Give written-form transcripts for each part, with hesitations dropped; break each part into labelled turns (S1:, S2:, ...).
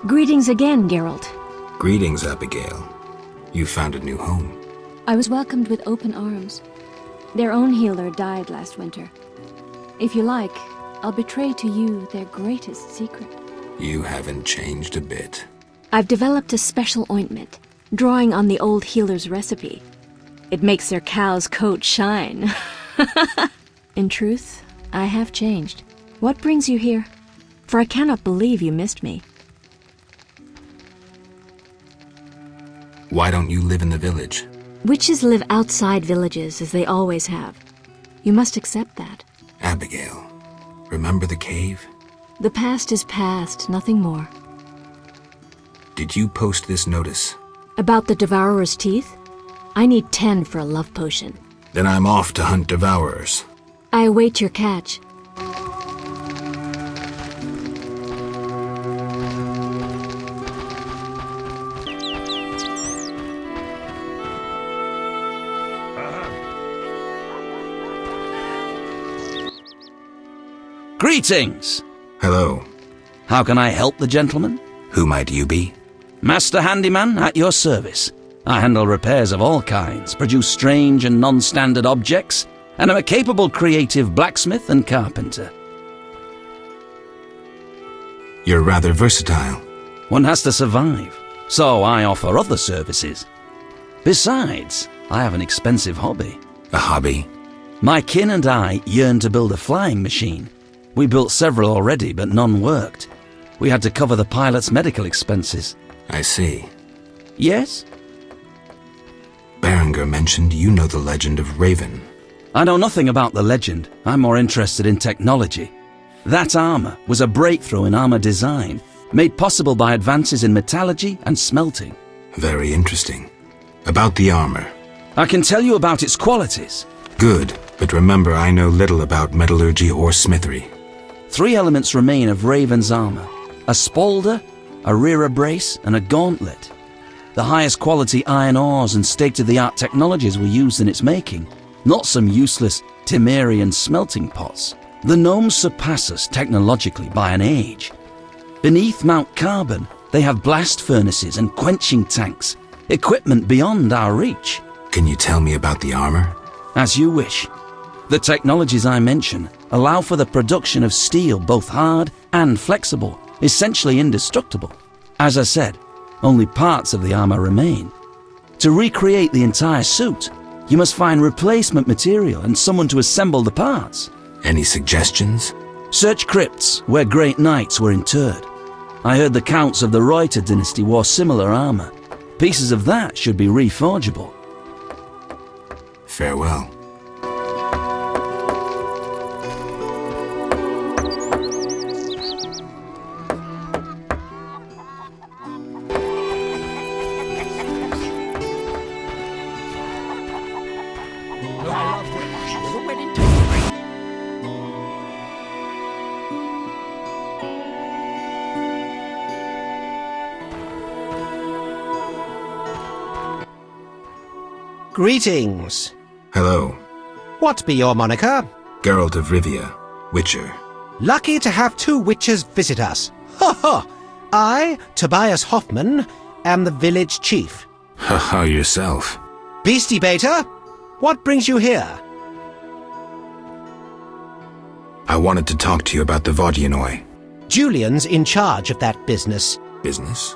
S1: Greetings again, Geralt.
S2: Greetings, Abigail. You found a new home.
S1: I was welcomed with open arms. Their own healer died last winter. If you like, I'll betray to you their greatest secret.
S2: You haven't changed a bit.
S1: I've developed a special ointment, drawing on the old healer's recipe. It makes their cow's coat shine. In truth, I have changed. What brings you here? For I cannot believe you missed me.
S2: Why don't you live in the village?
S1: Witches live outside villages, as they always have. You must accept that.
S2: Abigail, remember the cave?
S1: The past is past, nothing more.
S2: Did you post this notice?
S1: About the Devourer's teeth? I need 10 for a love potion.
S2: Then I'm off to hunt Devourers.
S1: I await your catch.
S3: Greetings!
S2: Hello.
S3: How can I help the gentleman?
S2: Who might you be?
S3: Master Handyman at your service. I handle repairs of all kinds, produce strange and non-standard objects, and am a capable creative blacksmith and carpenter.
S2: You're rather versatile.
S3: One has to survive, so I offer other services. Besides, I have an expensive hobby.
S2: A hobby?
S3: My kin and I yearn to build a flying machine. We built several already, but none worked. We had to cover the pilot's medical expenses.
S2: I see.
S3: Yes?
S2: Berenger mentioned you know the legend of Raven.
S3: I know nothing about the legend. I'm more interested in technology. That armor was a breakthrough in armor design, made possible by advances in metallurgy and smelting.
S2: Very interesting. About the armor.
S3: I can tell you about its qualities.
S2: Good, but remember I know little about metallurgy or smithery.
S3: 3 elements remain of Raven's armor: a spalder, a rear brace, and a gauntlet. The highest quality iron ores and state-of-the-art technologies were used in its making, not some useless Temerian smelting pots. The gnomes surpass us technologically by an age. Beneath Mount Carbon, they have blast furnaces and quenching tanks, equipment beyond our reach.
S2: Can you tell me about the armor?
S3: As you wish. The technologies I mention allow for the production of steel both hard and flexible, essentially indestructible. As I said, only parts of the armor remain. To recreate the entire suit, you must find replacement material and someone to assemble the parts.
S2: Any suggestions?
S3: Search crypts where great knights were interred. I heard the counts of the Reuter dynasty wore similar armor. Pieces of that should be reforgeable.
S2: Farewell.
S4: Greetings.
S2: Hello.
S4: What be your moniker?
S2: Geralt of Rivia, Witcher.
S4: Lucky to have 2 witches visit us. Ha ha! I, Tobias Hoffman, am the village chief.
S2: Haha, yourself.
S4: Beastie Beta, what brings you here?
S2: I wanted to talk to you about the Vodyanoi.
S4: Julian's in charge of that business.
S2: Business?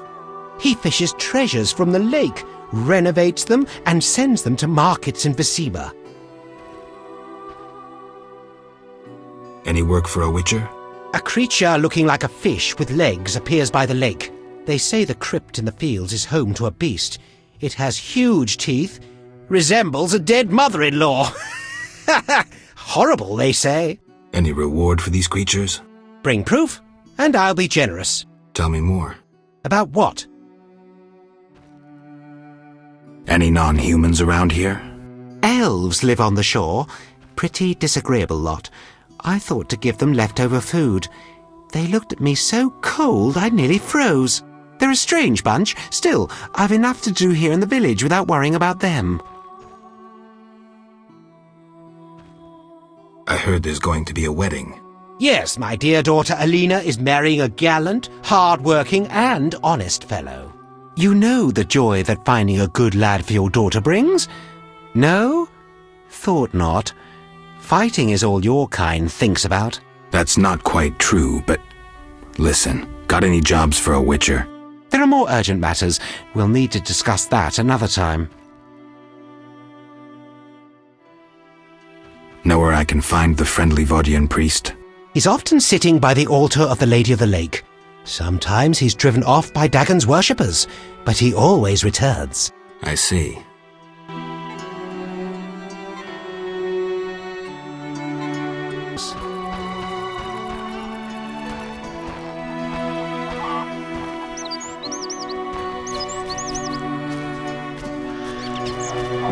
S4: He fishes treasures from the lake, renovates them, and sends them to markets in Visiba.
S2: Any work for a Witcher?
S4: A creature looking like a fish with legs appears by the lake. They say the crypt in the fields is home to a beast. It has huge teeth, resembles a dead mother-in-law. Horrible, they say.
S2: Any reward for these creatures?
S4: Bring proof, and I'll be generous.
S2: Tell me more.
S4: About what?
S2: Any non-humans around here?
S4: Elves live on the shore. Pretty disagreeable lot. I thought to give them leftover food. They looked at me so cold I nearly froze. They're a strange bunch. Still, I've enough to do here in the village without worrying about them.
S2: I heard there's going to be a wedding.
S4: Yes, my dear daughter Alina is marrying a gallant, hard-working and honest fellow. You know the joy that finding a good lad for your daughter brings? No? Thought not. Fighting is all your kind thinks about.
S2: That's not quite true, but listen, got any jobs for a witcher?
S4: There are more urgent matters. We'll need to discuss that another time.
S2: Know where I can find the friendly Vaudian priest?
S4: He's often sitting by the altar of the Lady of the Lake. Sometimes he's driven off by Dagon's worshippers, but he always returns.
S2: I see.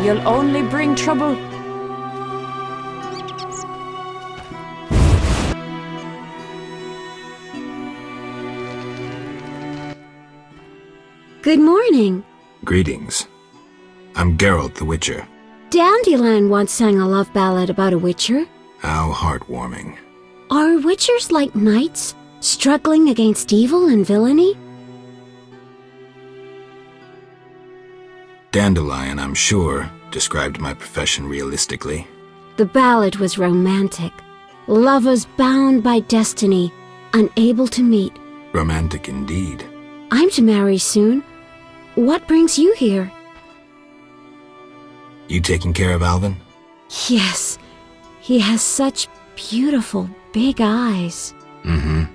S1: You'll only bring trouble.
S5: Good morning.
S2: Greetings. I'm Geralt the Witcher.
S5: Dandelion once sang a love ballad about a witcher.
S2: How heartwarming.
S5: Are witchers like knights, struggling against evil and villainy?
S2: Dandelion, I'm sure, described my profession realistically.
S5: The ballad was romantic. Lovers bound by destiny, unable to meet.
S2: Romantic indeed.
S5: I'm to marry soon. What brings you here?
S2: You taking care of Alvin?
S5: Yes, he has such beautiful big eyes.
S2: Mm-hmm.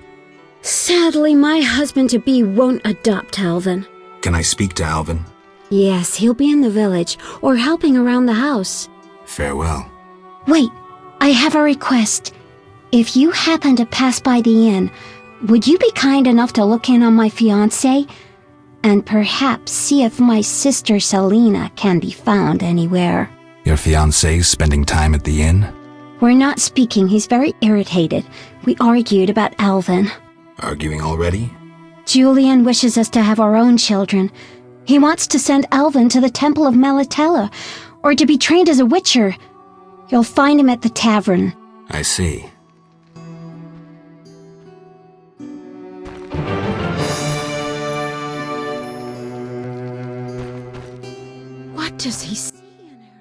S5: Sadly, my husband-to-be won't adopt Alvin.
S2: Can I speak to Alvin?
S5: Yes, he'll be in the village or helping around the house.
S2: Farewell.
S5: Wait, I have a request. If you happen to pass by the inn, would you be kind enough to look in on my fiancé? And perhaps see if my sister Selena can be found anywhere.
S2: Your fiancé's spending time at the inn?
S5: We're not speaking. He's very irritated. We argued about Alvin.
S2: Arguing already?
S5: Julian wishes us to have our own children. He wants to send Alvin to the Temple of Melitella, or to be trained as a witcher. You'll find him at the tavern.
S2: I see.
S5: What does he see in her?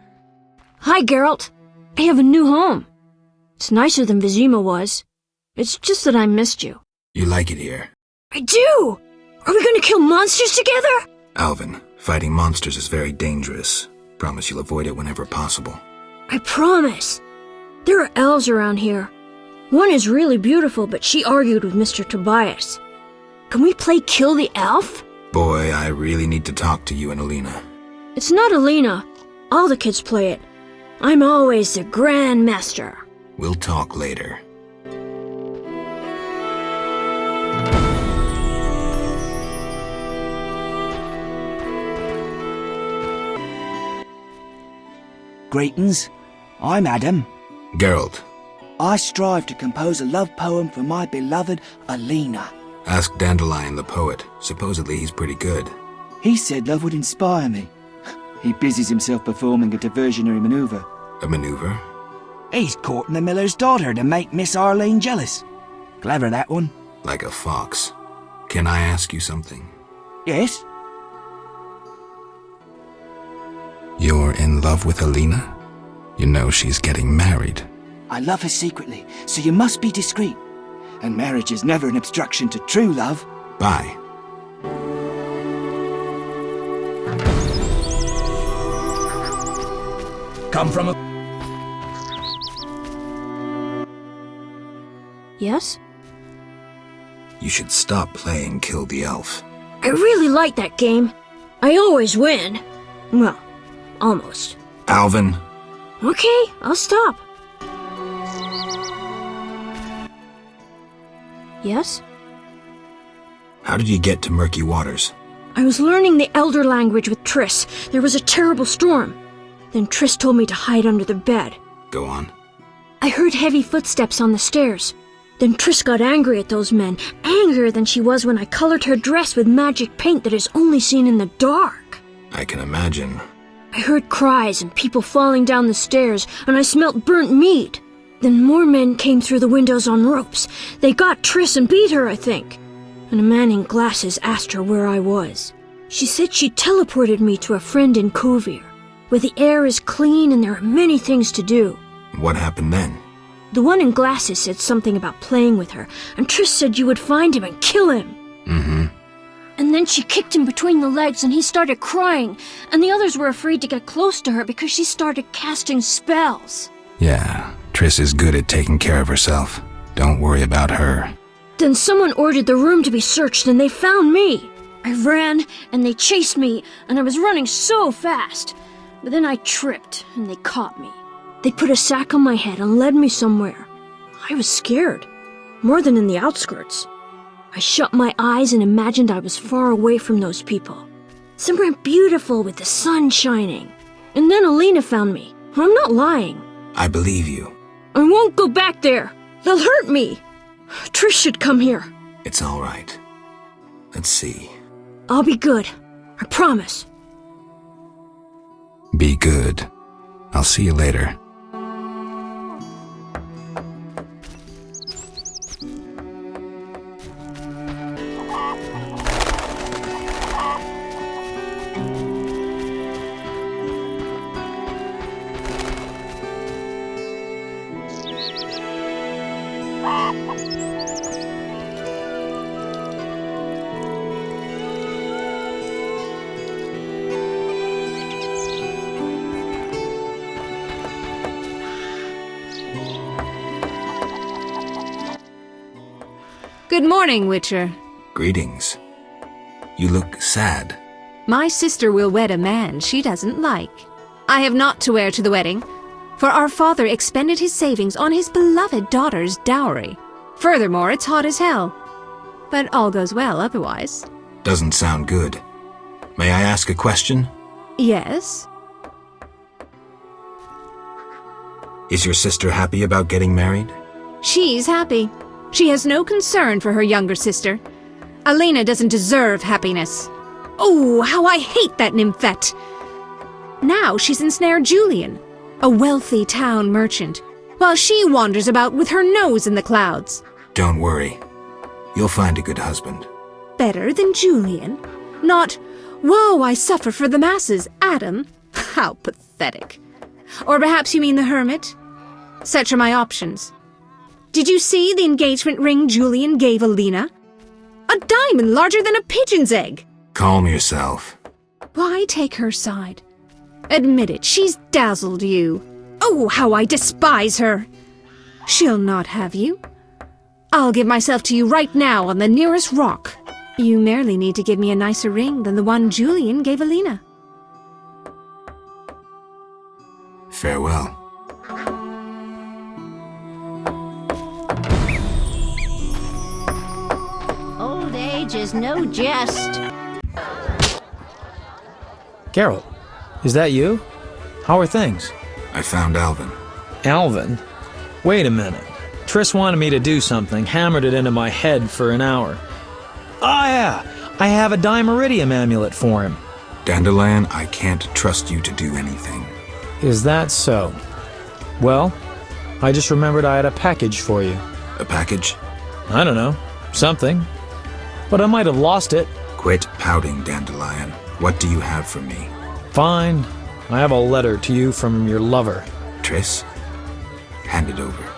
S1: Hi, Geralt. I have a new home. It's nicer than Vizima was. It's just that I missed you.
S2: You like it here?
S1: I do! Are we gonna kill monsters together?
S2: Alvin, fighting monsters is very dangerous. Promise you'll avoid it whenever possible.
S1: I promise. There are elves around here. One is really beautiful, but she argued with Mr. Tobias. Can we play Kill the Elf?
S2: Boy, I really need to talk to you and Alina.
S1: It's not Alina. All the kids play it. I'm always the Grand Master.
S2: We'll talk later.
S6: Greetings. I'm Adam.
S2: Geralt,
S6: I strive to compose a love poem for my beloved Alina.
S2: ask Dandelion the poet. Supposedly he's pretty good.
S6: He said love would inspire me. He busies himself performing a diversionary maneuver.
S2: A maneuver?
S6: He's courting the miller's daughter to make Miss Arlene jealous. Clever, that one.
S2: Like a fox. Can I ask you something?
S6: Yes?
S2: You're in love with Alina? You know she's getting married.
S6: I love her secretly, so you must be discreet. And marriage is never an obstruction to true love.
S2: Bye.
S6: Come from a...
S1: Yes?
S2: You should stop playing Kill the Elf.
S1: I really like that game. I always win. Well, almost.
S2: Alvin,
S1: Okay, I'll stop. Yes?
S2: how did you get to Murky Waters?
S1: I was learning the Elder language with Triss. There was a terrible storm. Then Triss told me to hide under the bed.
S2: Go on.
S1: I heard heavy footsteps on the stairs. Then Triss got angry at those men, angrier than she was when I colored her dress with magic paint that is only seen in the dark.
S2: I can imagine.
S1: I heard cries and people falling down the stairs, and I smelt burnt meat.
S7: Then more men came through the windows on ropes. They got Triss and beat her, I think. And a man in glasses asked her where I was. She said she teleported me to a friend in Kovir, where the air is clean and there are many things to do.
S2: What happened then?
S7: The one in glasses said something about playing with her, and Triss said you would find him and kill him.
S2: Mm-hmm.
S7: And then she kicked him between the legs and he started crying, and the others were afraid to get close to her because she started casting spells.
S2: Yeah, Triss is good at taking care of herself. Don't worry about her.
S7: Then someone ordered the room to be searched and they found me. I ran and they chased me and I was running so fast. But then I tripped and they caught me. They put a sack on my head and led me somewhere. I was scared, more than in the outskirts. I shut my eyes and imagined I was far away from those people. Somewhere beautiful with the sun shining. And then Alina found me. I'm not lying.
S2: I believe you.
S7: I won't go back there. They'll hurt me. Trish should come here.
S2: It's all right. Let's see.
S7: I'll be good. I promise.
S2: Be good. I'll see you later.
S8: Good morning, Witcher.
S2: Greetings. You look sad.
S8: My sister will wed a man she doesn't like. I have naught to wear to the wedding, for our father expended his savings on his beloved daughter's dowry. Furthermore, it's hot as hell. But all goes well otherwise.
S2: Doesn't sound good. May I ask a question?
S8: Yes?
S2: Is your sister happy about getting married?
S8: She's happy. She has no concern for her younger sister. Alina doesn't deserve happiness. Oh, how I hate that nymphette! Now she's ensnared Julian, a wealthy town merchant, while she wanders about with her nose in the clouds.
S2: Don't worry. You'll find a good husband.
S8: Better than Julian? Not, woe, I suffer for the masses, Adam. How pathetic. Or perhaps you mean the hermit? Such are my options. Did you see the engagement ring Julian gave Alina? A diamond larger than a pigeon's egg.
S2: Calm yourself.
S8: Why take her side? Admit it, she's dazzled you. Oh, how I despise her. She'll not have you. I'll give myself to you right now on the nearest rock. You merely need to give me a nicer ring than the one Julian gave Alina.
S2: Farewell.
S5: Old age is no jest.
S9: Geralt, is that you? How are things?
S2: I found Alvin.
S9: Alvin? Wait a minute. Triss wanted me to do something, hammered it into my head for an hour. Oh yeah, I have a Dimeridium amulet for him.
S2: Dandelion, I can't trust you to do anything.
S9: Is that so? Well, I just remembered I had a package for you.
S2: A package?
S9: I don't know, something. But I might have lost it.
S2: Quit pouting, Dandelion. What do you have for me?
S9: Fine. I have a letter to you from your lover.
S2: Triss? Hand it over.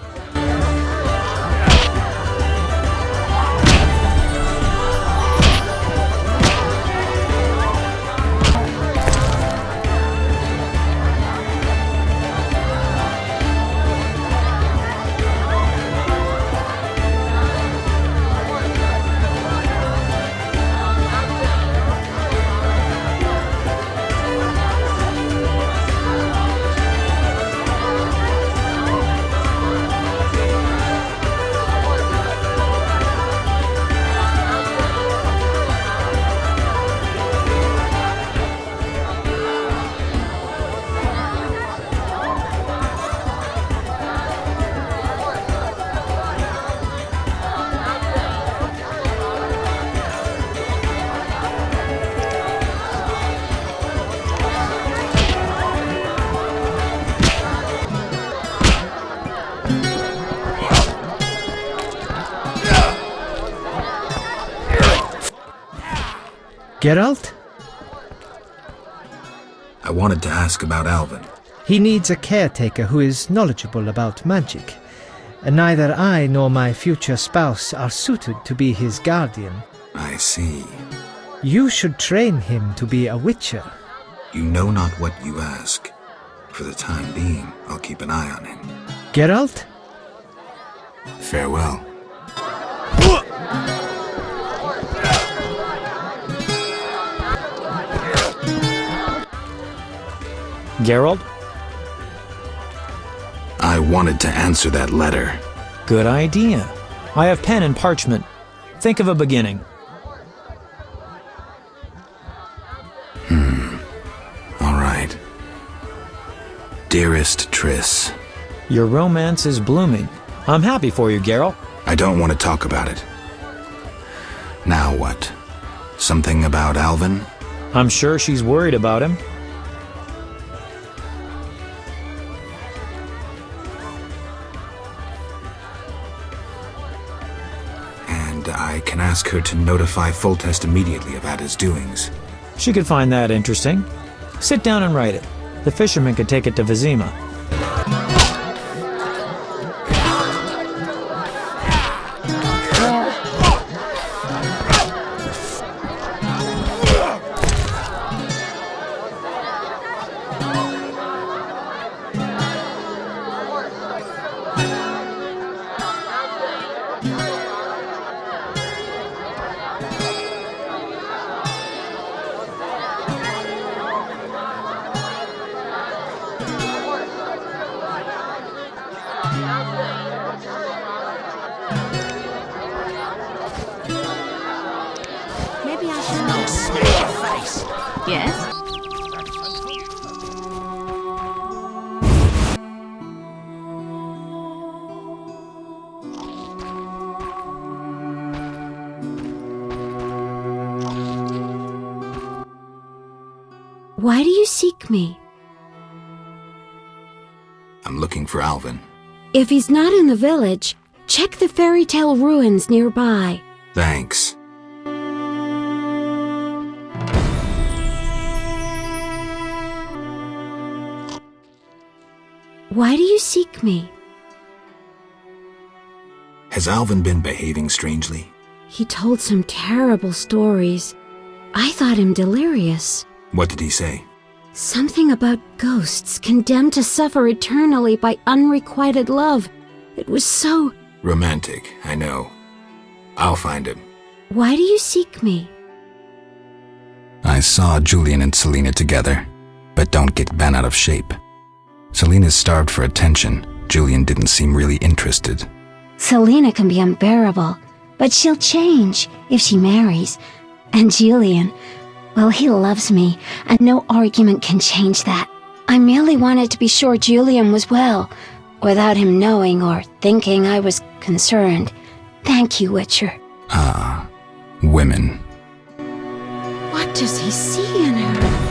S10: Geralt?
S2: I wanted to ask about Alvin.
S10: He needs a caretaker who is knowledgeable about magic. And neither I nor my future spouse are suited to be his guardian.
S2: I see.
S10: You should train him to be a witcher.
S2: You know not what you ask. For the time being, I'll keep an eye on him.
S10: Geralt?
S2: Farewell.
S9: Geralt?
S2: I wanted to answer that letter.
S9: Good idea. I have pen and parchment. Think of a beginning.
S2: All right. Dearest Triss,
S9: Your romance is blooming. I'm happy for you, Geralt.
S2: I don't want to talk about it. Now what? Something about Alvin?
S9: I'm sure she's worried about him.
S2: And I can ask her to notify Foltest immediately of Ada's doings.
S9: She could find that interesting. Sit down and write it. The fisherman could take it to Vizima.
S5: Maybe I should not smash your face.
S1: Yes?
S5: Why do you seek me?
S2: I'm looking for Alvin.
S5: If he's not in the village, check the fairy tale ruins nearby.
S2: Thanks.
S5: Why do you seek me?
S2: Has Alvin been behaving strangely?
S5: He told some terrible stories. I thought him delirious.
S2: What did he say?
S5: Something about ghosts condemned to suffer eternally by unrequited love. It was so...
S2: Romantic, I know. I'll find him.
S5: Why do you seek me?
S2: I saw Julian and Selena together, but don't get bent out of shape. Selena's starved for attention. Julian didn't seem really interested.
S5: Selena can be unbearable, but she'll change if she marries. And Julian, well, he loves me, and no argument can change that. I merely wanted to be sure Julian was well, without him knowing or thinking I was concerned. Thank you, Witcher.
S2: Ah, women.
S5: What does he see in her?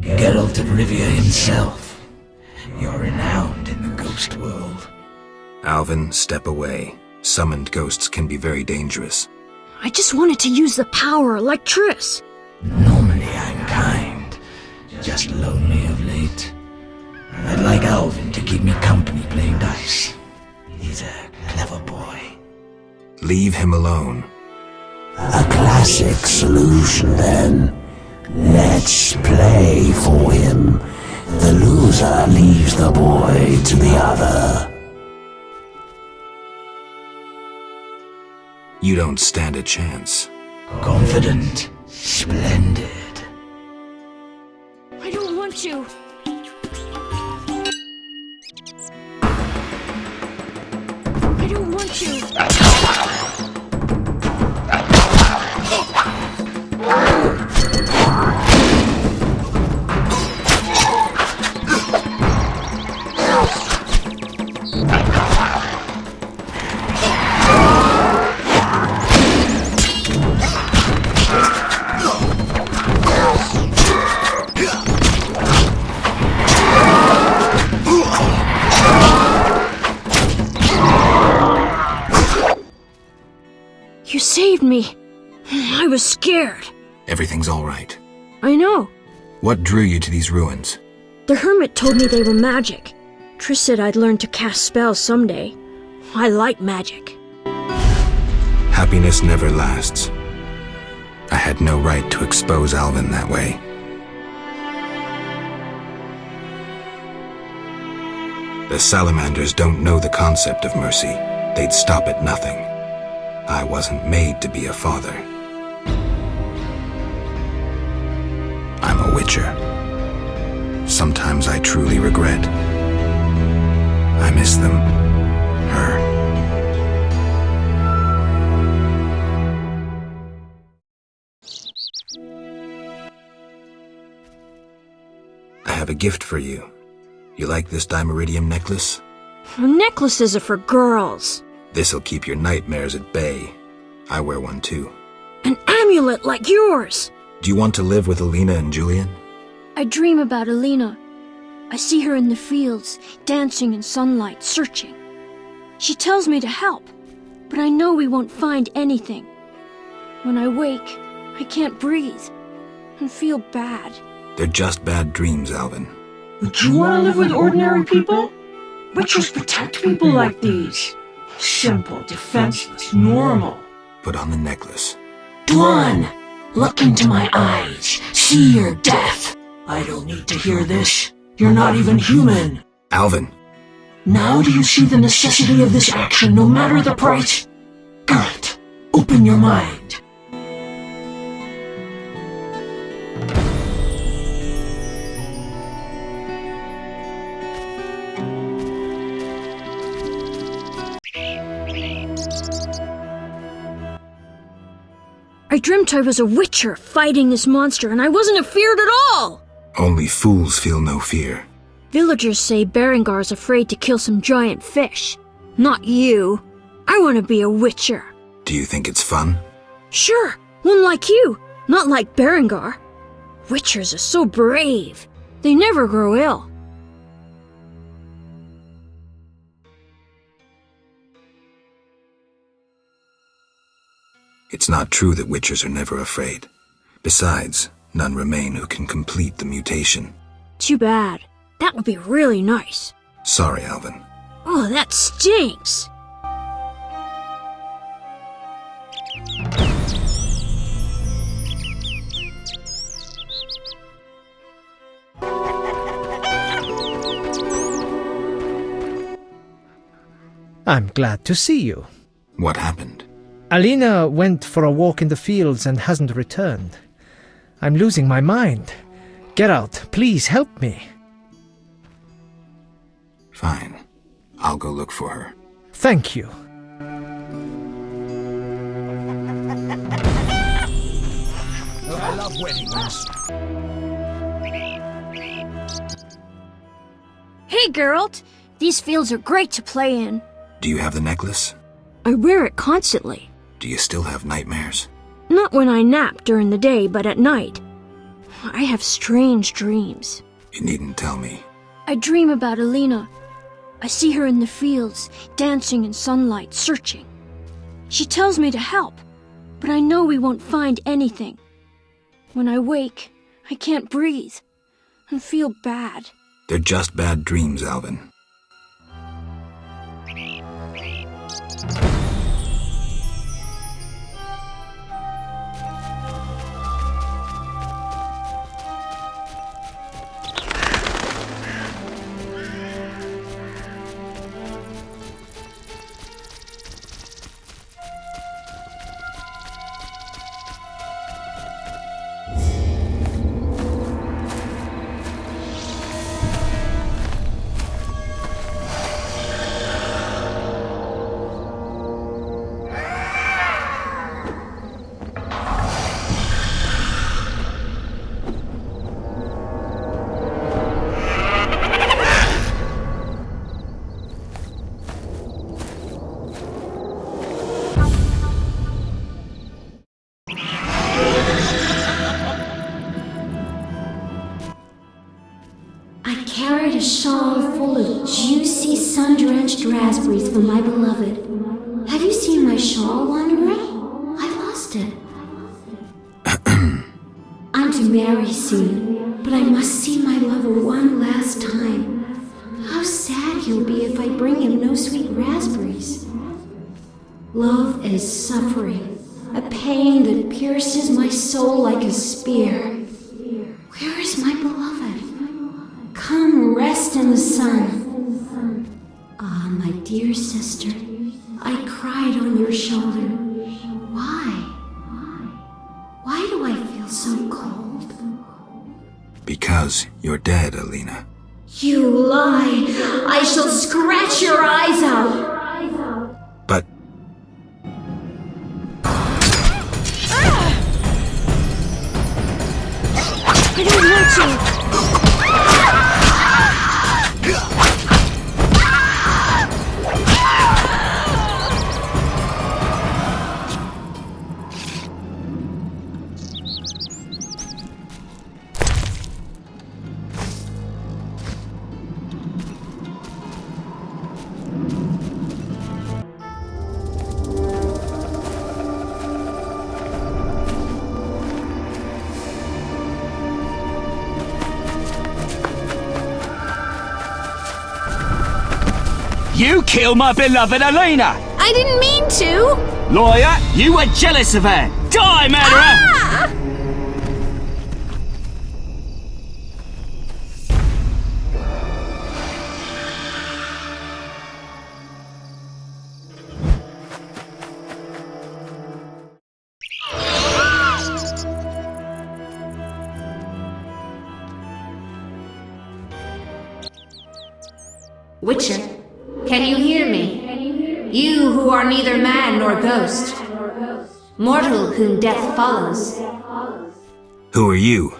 S6: Geralt of Rivia himself. You're renowned in the ghost world.
S2: Alvin, step away. Summoned ghosts can be very dangerous.
S7: I just wanted to use the power like Triss.
S6: Normally I'm kind, just lonely of late. I'd like Alvin to keep me company playing dice. He's a clever boy.
S2: Leave him alone.
S6: A classic solution, then. Let's play for him. The loser leaves the boy to the other.
S2: You don't stand a chance.
S6: Confident, splendid.
S7: I don't want you. I don't want you. scared.
S2: Everything's all right.
S7: I know.
S2: What drew you to these ruins?
S7: The hermit told me they were magic. Triss said I'd learn to cast spells someday. I like magic.
S2: Happiness never lasts. I had no right to expose Alvin that way. The salamanders don't know the concept of mercy. They'd stop at nothing. I wasn't made to be a father. I'm a witcher. Sometimes I truly regret. I miss them. Her. I have a gift for you. You like this dimeridium necklace?
S7: Necklaces are for girls.
S2: This'll keep your nightmares at bay. I wear one too.
S7: An amulet like yours.
S2: Do you want to live with Alina and Julian?
S7: I dream about Alina. I see her in the fields, dancing in sunlight, searching. She tells me to help, but I know we won't find anything. When I wake, I can't breathe and feel bad.
S2: They're just bad dreams, Alvin.
S11: Would you want to live with ordinary people? Witchers protect people like these. Simple, defenseless, normal.
S2: Put on the necklace.
S11: Dwan, look into my eyes. See your death. I don't need to hear this. You're not even human.
S2: Alvin.
S11: Now do you see the necessity of this action, no matter the price? Geralt, open your mind.
S7: I dreamt I was a witcher fighting this monster, and I wasn't afeared at all!
S2: Only fools feel no fear.
S7: Villagers say Berengar's afraid to kill some giant fish. Not you. I want to be a witcher.
S2: Do you think it's fun?
S7: Sure, one like you, not like Berengar. Witchers are so brave. They never grow ill.
S2: It's not true that witchers are never afraid. Besides, none remain who can complete the mutation.
S7: Too bad. That would be really nice.
S2: Sorry, Alvin.
S7: Oh, that stinks.
S10: I'm glad to see you.
S2: What happened?
S10: Alina went for a walk in the fields and hasn't returned. I'm losing my mind. Geralt, please help me.
S2: Fine. I'll go look for her.
S10: Thank you.
S6: I love weddings.
S7: Hey, Geralt. These fields are great to play in.
S2: Do you have the necklace?
S7: I wear it constantly.
S2: Do you still have nightmares?
S7: Not when I nap during the day, but at night. I have strange dreams.
S2: You needn't tell me.
S7: I dream about Alina. I see her in the fields, dancing in sunlight, searching. She tells me to help, but I know we won't find anything. When I wake, I can't breathe and feel bad.
S2: They're just bad dreams, Alvin.
S5: I carried a shawl full of juicy, sun-drenched raspberries for my beloved. Have you seen my shawl, Wanderer? I lost it. very soon, but I must see my lover one last time. How sad he'll be if I bring him no sweet raspberries. Love is suffering, a pain that pierces my soul like a spear. Where is my beloved? Come rest in the sun. Ah, my dear sister, I cried on your shoulder. Why? Why do I feel so cold?
S2: Because you're dead, Alina.
S5: You lie! I shall scratch your eyes out!
S2: But
S7: I don't want to!
S12: You killed my beloved Alina!
S8: I didn't mean to!
S12: Lawyer, you were jealous of her! Die, murderer!
S8: Ah! Witcher, can you hear me? You who are neither man nor ghost, mortal whom death follows,
S2: who are you?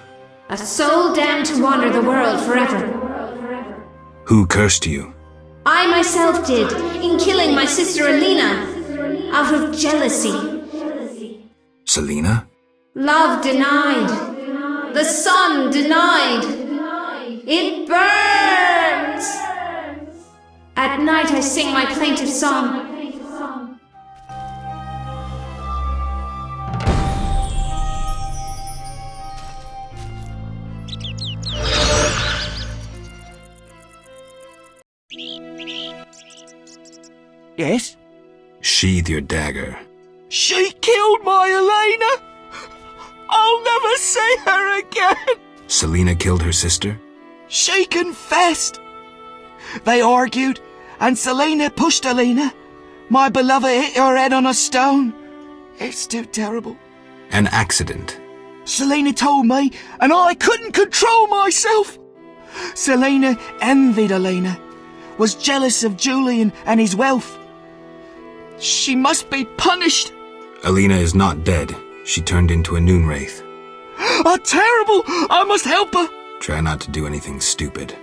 S8: a soul damned to wander the world forever.
S2: Who cursed you?
S8: I myself did, in killing my sister Alina, out of jealousy.
S2: Selena?
S8: Love denied. The sun denied. It burns! At night I sing my plaintive song.
S12: Yes?
S2: Sheathe your dagger.
S12: She killed my Alina! I'll never see her again!
S2: Selena killed her sister?
S12: She confessed! They argued, and Selena pushed Alina. My beloved hit her head on a stone. It's too terrible.
S2: An accident.
S12: Selena told me, and I couldn't control myself. Selena envied Alina, was jealous of Julian and his wealth. She must be punished.
S2: Alina is not dead. She turned into a noon wraith.
S12: Terrible! I must help her.
S2: Try not to do anything stupid.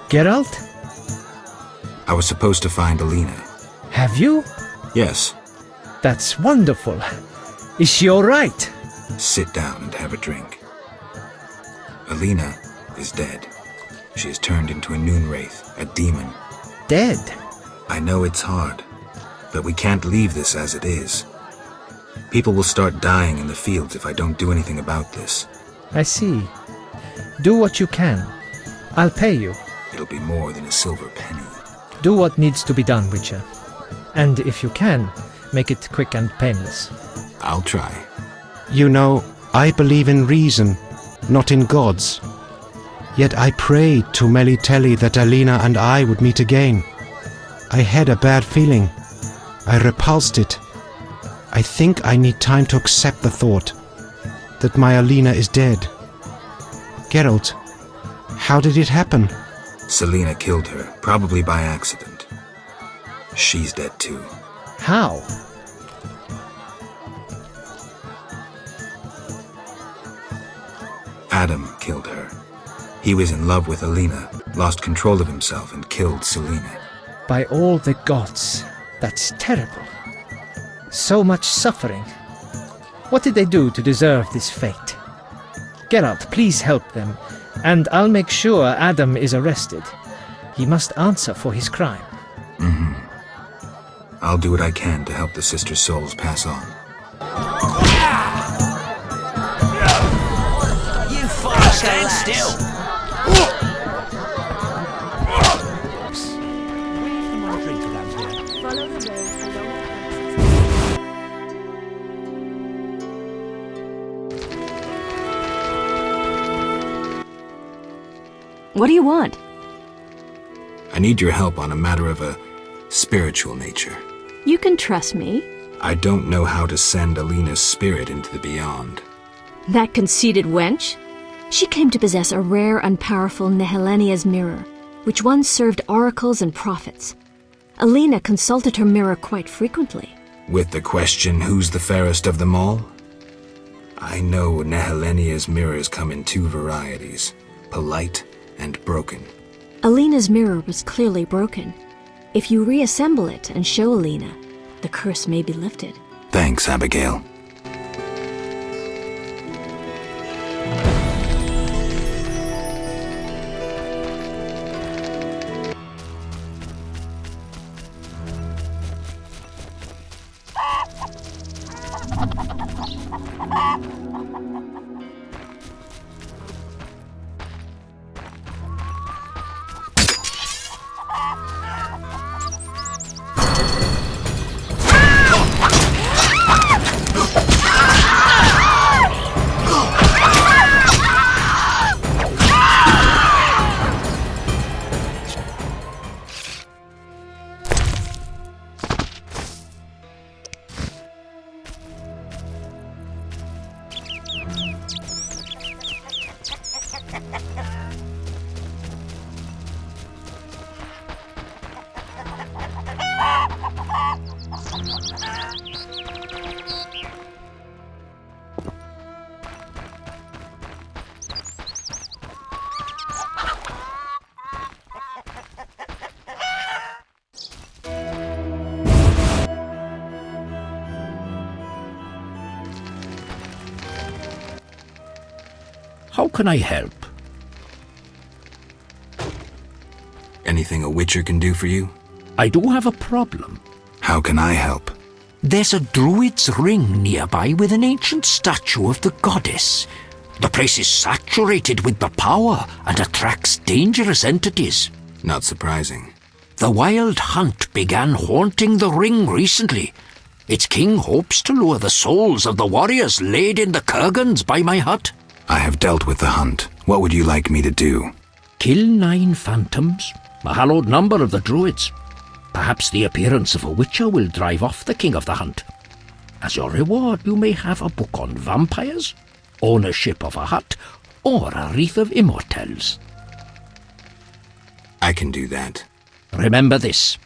S10: Geralt?
S2: I was supposed to find Alina.
S10: Have you?
S2: Yes.
S10: That's wonderful. Is she all right?
S2: Sit down and have a drink. Alina is dead. She has turned into a noon wraith, a demon.
S10: Dead?
S2: I know it's hard, but we can't leave this as it is. People will start dying in the fields if I don't do anything about this.
S10: I see. Do what you can. I'll pay you.
S2: It'll be more than a silver penny.
S10: Do what needs to be done, Witcher. And if you can, make it quick and painless.
S2: I'll try.
S4: You know, I believe in reason, not in gods. Yet I prayed to Melitele that Alina and I would meet again. I had a bad feeling. I repulsed it. I think I need time to accept the thought that my Alina is dead. Geralt, how did it happen?
S2: Selena killed her, probably by accident. She's dead too.
S10: How?
S2: Adam killed her. He was in love with Alina, lost control of himself and killed Selena.
S10: By all the gods, that's terrible. So much suffering. What did they do to deserve this fate? Geralt, please help them, and I'll make sure Adam is arrested. He must answer for his crime.
S2: I'll do what I can to help the Sister Souls pass on.
S3: You fucker, stand still!
S1: What do you want?
S2: I need your help on a matter of a spiritual nature.
S1: You can trust me.
S2: I don't know how to send Alina's spirit into the beyond.
S1: That conceited wench? She claimed to possess a rare and powerful Nehelenia's mirror, which once served oracles and prophets. Alina consulted her mirror quite frequently.
S2: With the question, who's the fairest of them all? I know Nehelenia's mirrors come in two varieties, polite and broken.
S1: Alina's mirror was clearly broken. If you reassemble it and show Alina, the curse may be lifted.
S2: Thanks, Abigail.
S6: How can I help?
S2: Anything a Witcher can do for you?
S6: I do have a problem.
S2: How can I help?
S6: There's a druid's ring nearby with an ancient statue of the goddess. The place is saturated with the power and attracts dangerous entities.
S2: Not surprising.
S6: The Wild Hunt began haunting the ring recently. Its king hopes to lure the souls of the warriors laid in the kurgans by my hut.
S2: I have dealt with the hunt. What would you like me to do?
S6: Kill 9 phantoms, a hallowed number of the druids. Perhaps the appearance of a witcher will drive off the king of the hunt. As your reward, you may have a book on vampires, ownership of a hut, or a wreath of immortelles.
S2: I can do that.
S6: Remember this.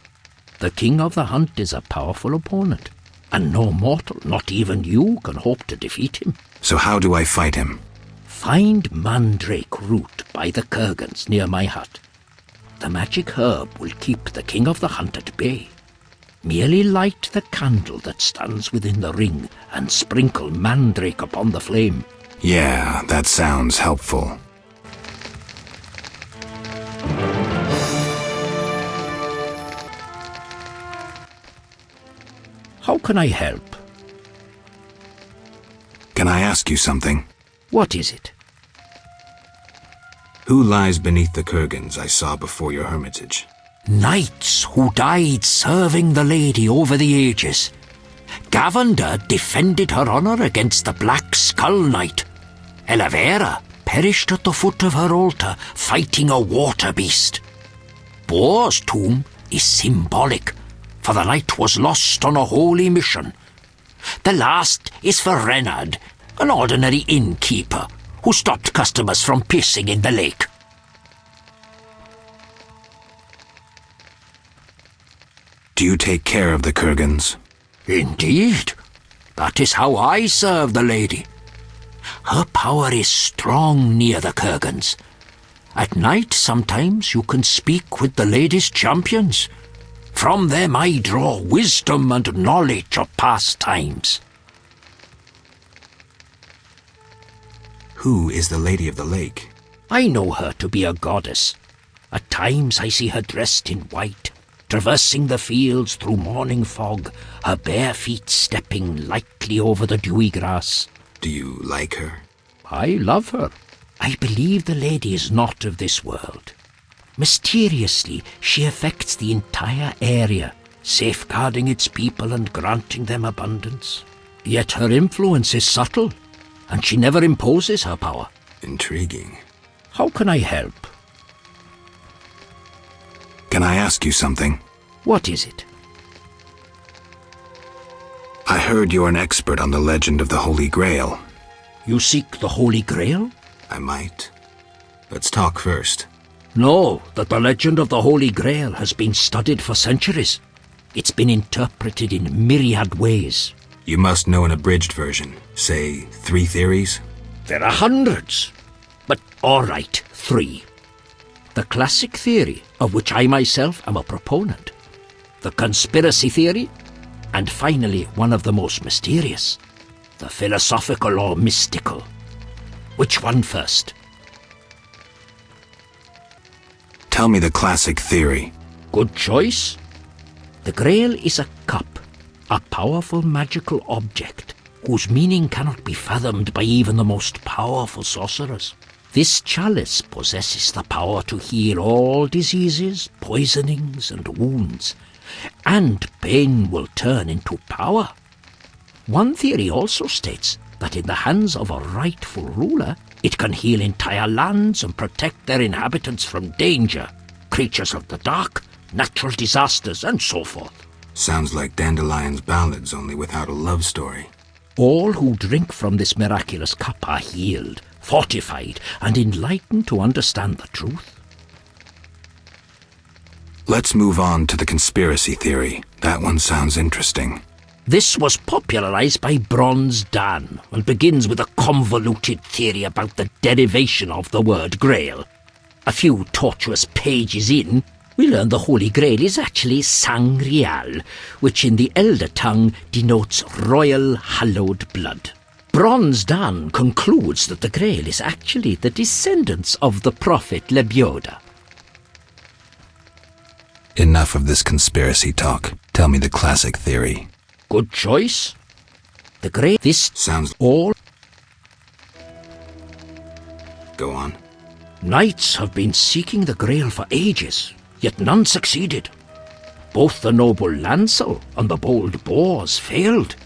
S6: The king of the hunt is a powerful opponent, and no mortal, not even you, can hope to defeat him.
S2: So how do I fight him?
S6: Find mandrake root by the kurgans near my hut. The magic herb will keep the king of the hunt at bay. Merely light the candle that stands within the ring and sprinkle mandrake upon the flame.
S2: Yeah, that sounds helpful.
S6: How can I help?
S2: Can I ask you something?
S6: What is it?
S2: Who lies beneath the kurgans I saw before your hermitage?
S6: Knights who died serving the lady over the ages. Gavanda defended her honour against the Black Skull Knight. Elavera perished at the foot of her altar fighting a water beast. Boar's tomb is symbolic, for the knight was lost on a holy mission. The last is for Reynard, an ordinary innkeeper who stopped customers from pissing in the lake.
S2: Do you take care of the kurgans?
S6: Indeed. That is how I serve the lady. Her power is strong near the kurgans. At night, sometimes you can speak with the lady's champions. From them I draw wisdom and knowledge of past times.
S2: Who is the Lady of the Lake?
S6: I know her to be a goddess. At times I see her dressed in white, traversing the fields through morning fog, her bare feet stepping lightly over the dewy grass.
S2: Do you like her?
S6: I love her. I believe the lady is not of this world. Mysteriously, she affects the entire area, safeguarding its people and granting them abundance. Yet her influence is subtle, and she never imposes her power.
S2: Intriguing.
S6: How can I help?
S2: Can I ask you something?
S6: What is it?
S2: I heard you're an expert on the legend of the Holy Grail.
S6: You seek the Holy Grail?
S2: I might. Let's talk first.
S6: Know that the legend of the Holy Grail has been studied for centuries. It's been interpreted in myriad ways.
S2: You must know an abridged version. Say, 3 theories?
S6: There are hundreds. But all right, 3. The classic theory, of which I myself am a proponent. The conspiracy theory. And finally, one of the most mysterious. The philosophical or mystical. Which one first?
S2: Tell me the classic theory.
S6: Good choice. The Grail is a cup, a powerful magical object, whose meaning cannot be fathomed by even the most powerful sorcerers. This chalice possesses the power to heal all diseases, poisonings, and wounds, and pain will turn into power. One theory also states that in the hands of a rightful ruler, it can heal entire lands and protect their inhabitants from danger, creatures of the dark, natural disasters, and so forth.
S2: Sounds like Dandelion's ballads, only without a love story.
S6: All who drink from this miraculous cup are healed, fortified, and enlightened to understand the truth.
S2: Let's move on to the conspiracy theory. That one sounds interesting.
S6: This was popularized by Bronze Dan and begins with a convoluted theory about the derivation of the word Grail. A few tortuous pages in, we learn the Holy Grail is actually Sangreal, which in the Elder tongue denotes royal hallowed blood. Bronze Dan concludes that the Grail is actually the descendants of the prophet Lebioda.
S2: Enough of this conspiracy talk. Tell me the classic theory.
S6: Good choice. The Grail, this
S2: sounds
S6: all.
S2: Go on.
S6: Knights have been seeking the Grail for ages, yet none succeeded. Both the noble Lancel and the bold Bors failed.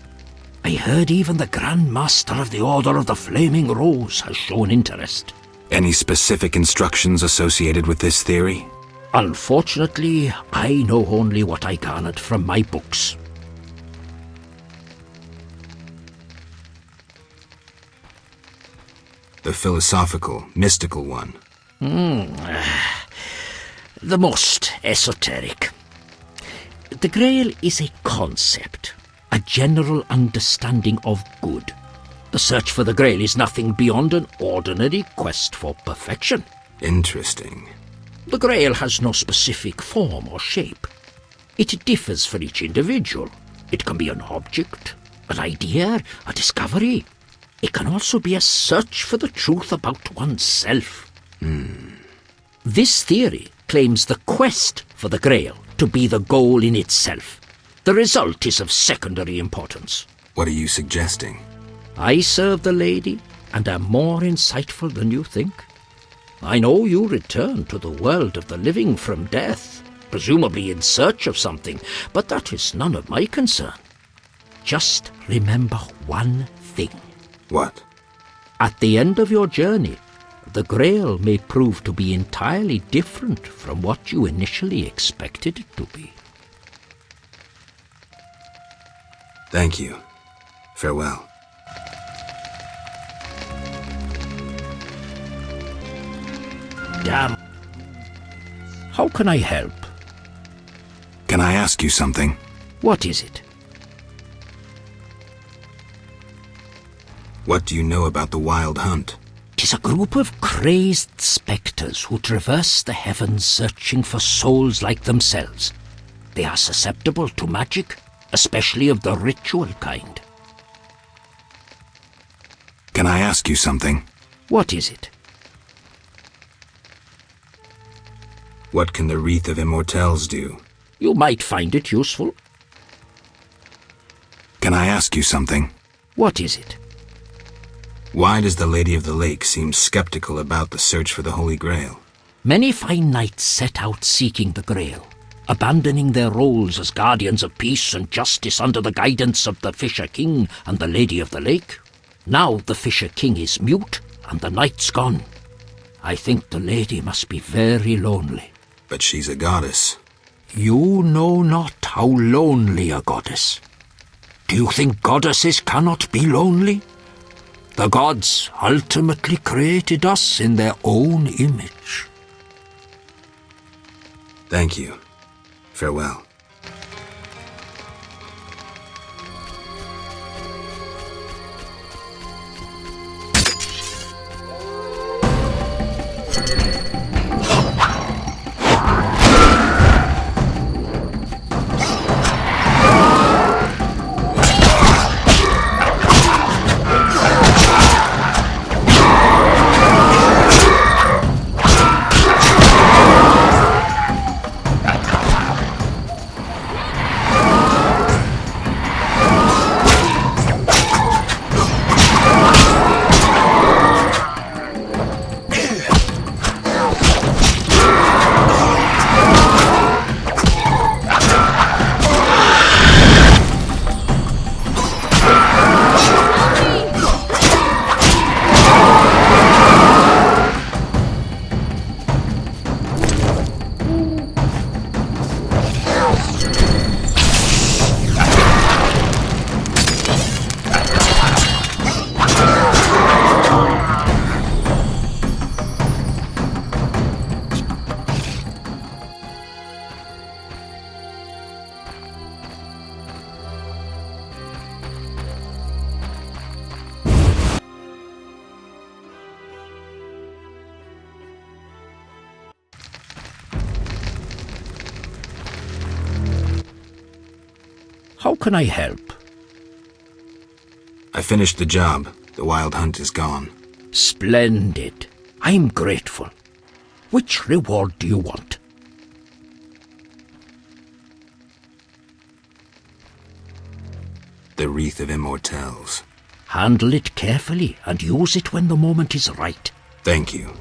S6: I heard even the Grand Master of the Order of the Flaming Rose has shown interest.
S2: Any specific instructions associated with this theory?
S6: Unfortunately, I know only what I garnered from my books.
S2: The philosophical, mystical one.
S6: The most esoteric. The Grail is a concept, a general understanding of good. The search for the Grail is nothing beyond an ordinary quest for perfection.
S2: Interesting.
S6: The Grail has no specific form or shape. It differs for each individual. It can be an object, an idea, a discovery. It can also be a search for the truth about oneself. This theory claims the quest for the Grail to be the goal in itself. The result is of secondary importance.
S2: What are you suggesting?
S6: I serve the lady and am more insightful than you think. I know you return to the world of the living from death, presumably in search of something, but that is none of my concern. Just remember one thing.
S2: What?
S6: At the end of your journey, the Grail may prove to be entirely different from what you initially expected it to be.
S2: Thank you. Farewell.
S6: Damn. How can I help?
S2: Can I ask you something?
S6: What is it?
S2: What do you know about the Wild Hunt?
S6: 'Tis a group of crazed spectres who traverse the heavens searching for souls like themselves. They are susceptible to magic, especially of the ritual kind.
S2: Can I ask you something?
S6: What is it?
S2: What can the Wreath of Immortelles do?
S6: You might find it useful.
S2: Can I ask you something?
S6: What is it?
S2: Why does the Lady of the Lake seem skeptical about the search for the Holy Grail?
S6: Many fine knights set out seeking the Grail, abandoning their roles as guardians of peace and justice under the guidance of the Fisher King and the Lady of the Lake. Now the Fisher King is mute and the knight's gone. I think the lady must be very lonely.
S2: But she's a goddess.
S6: You know not how lonely a goddess. Do you think goddesses cannot be lonely? The gods ultimately created us in their own image.
S2: Thank you. Farewell.
S6: How can I help?
S2: I finished the job. The Wild Hunt is gone.
S6: Splendid. I'm grateful. Which reward do you want?
S2: The Wreath of Immortelles.
S6: Handle it carefully and use it when the moment is right.
S2: Thank you.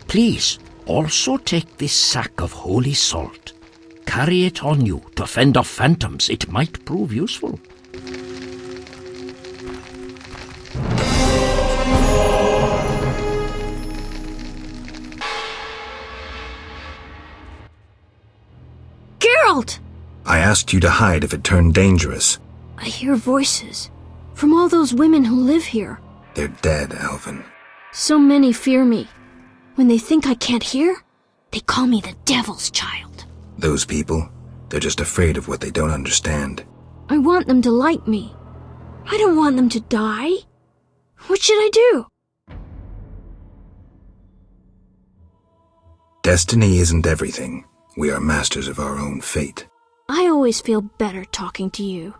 S6: Please, also take this sack of holy salt. Carry it on you to fend off phantoms. It might prove useful.
S7: Geralt!
S2: I asked you to hide if it turned dangerous.
S7: I hear voices from all those women who live here.
S2: They're dead, Alvin.
S7: So many fear me. When they think I can't hear, they call me the Devil's Child.
S2: Those people, they're just afraid of what they don't understand.
S7: I want them to like me. I don't want them to die. What should I do?
S2: Destiny isn't everything. We are masters of our own fate.
S7: I always feel better talking to you.